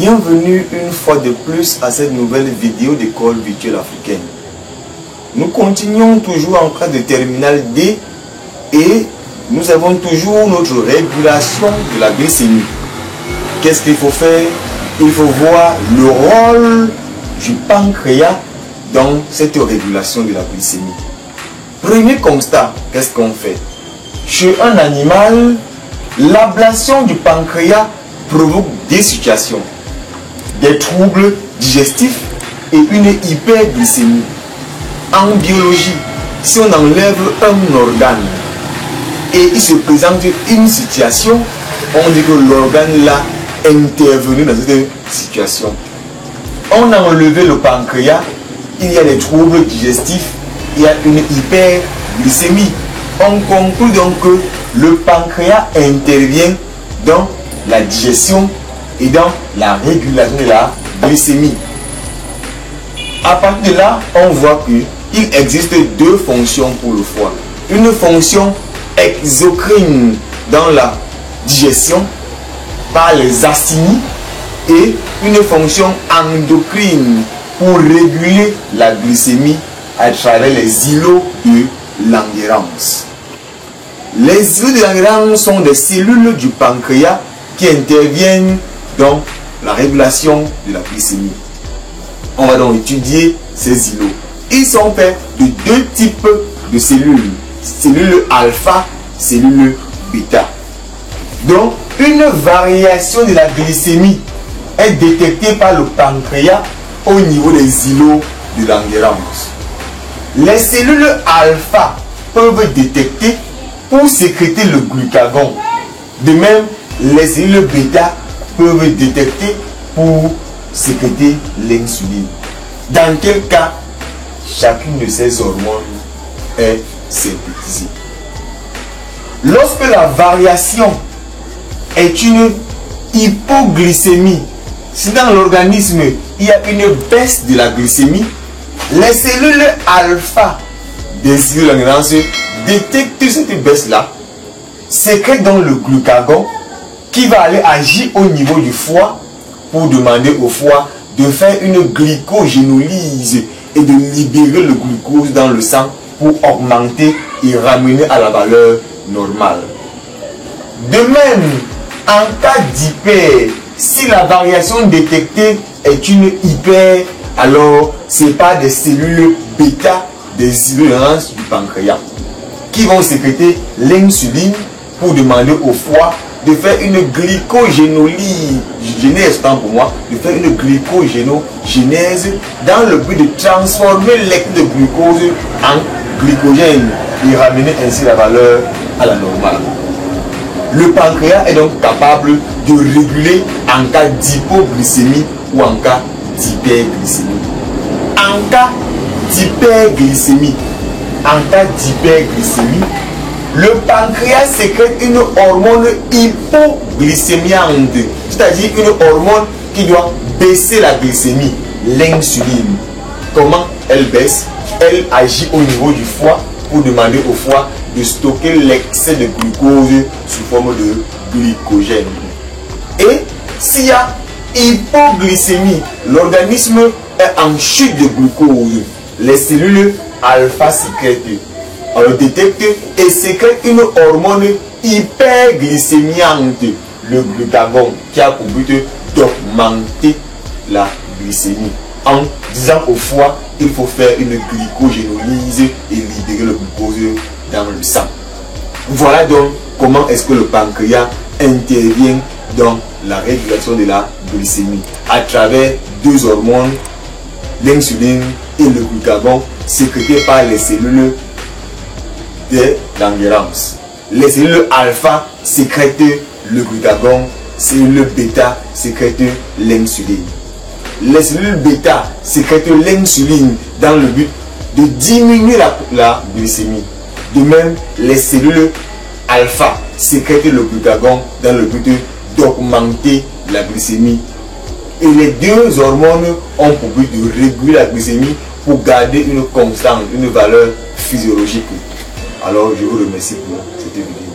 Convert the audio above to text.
Bienvenue une fois de plus à cette nouvelle vidéo d'école virtuelle africaine. Nous continuons toujours en classe de terminale D et nous avons toujours notre régulation de la glycémie. Qu'est-ce qu'il faut faire? Il faut voir le rôle du pancréas dans cette régulation de la glycémie. Premier constat, qu'est-ce qu'on fait? Chez un animal, l'ablation du pancréas provoque des situations, des troubles digestifs et une hyperglycémie. En biologie, si on enlève un organe et il se présente une situation, on dit que l'organe là intervenu dans cette situation. On a enlevé le pancréas, il y a des troubles digestifs, il y a une hyperglycémie. On conclut donc que le pancréas intervient dans la digestion et dans la régulation de la glycémie. À partir de là, on voit qu'il existe deux fonctions pour le foie. Une fonction exocrine dans la digestion par les actinies et une fonction endocrine pour réguler la glycémie à travers les îlots de Langerhans. Les îlots de Langerhans sont des cellules du pancréas qui interviennent dans la régulation de la glycémie. On va donc étudier ces îlots. Ils sont faits de deux types de cellules. Cellules alpha, cellules bêta. Donc, une variation de la glycémie est détectée par le pancréas au niveau des îlots de Langerhans. Les cellules alpha peuvent détecter pour sécréter le glucagon. De même, les cellules bêta peuvent détecter pour sécréter l'insuline. Dans quel cas, chacune de ces hormones est synthétisée. Lorsque la variation est une hypoglycémie, si dans l'organisme il y a une baisse de la glycémie, les cellules alpha des cellules Langerhans détectent cette baisse-là, sécrètent dans le glucagon qui va aller agir au niveau du foie pour demander au foie de faire une glycogénolyse et de libérer le glucose dans le sang pour augmenter et ramener à la valeur normale. De même, en cas d'hyper, si la variation détectée est une hyper, alors ce n'est pas des cellules bêta des cellules du pancréas qui vont sécréter l'insuline pour demander au foie de faire une glycogénolyse, de faire une glycogénogénèse dans le but de transformer l'excès de glucose en glycogène et ramener ainsi la valeur à la normale. Le pancréas est donc capable de réguler en cas d'hypoglycémie ou en cas d'hyperglycémie. En cas d'hyperglycémie, le pancréas sécrète une hormone hypoglycémiante, c'est-à-dire une hormone qui doit baisser la glycémie, l'insuline. Comment elle baisse? Elle agit au niveau du foie pour demander au foie de stocker l'excès de glucose sous forme de glycogène. Et s'il y a hypoglycémie, l'organisme est en chute de glucose, les cellules alpha sécrètent, on le détecte et sécrète une hormone hyperglycémiante, le glucagon, qui a pour but d'augmenter la glycémie. En disant au foie, il faut faire une glycogénolyse et libérer le glucose dans le sang. Voilà donc comment est-ce que le pancréas intervient dans la régulation de la glycémie à travers deux hormones, l'insuline et le glucagon, sécrétés par les cellules de Langerhans. Les cellules alpha sécrètent le glucagon, cellules bêta sécrètent l'insuline. Les cellules bêta sécrètent l'insuline dans le but de diminuer la glycémie. De même, les cellules alpha sécrètent le glucagon dans le but d'augmenter la glycémie. Et les deux hormones ont pour but de réguler la glycémie pour garder une constante, une valeur physiologique. Alors, je vous remercie pour cette vidéo.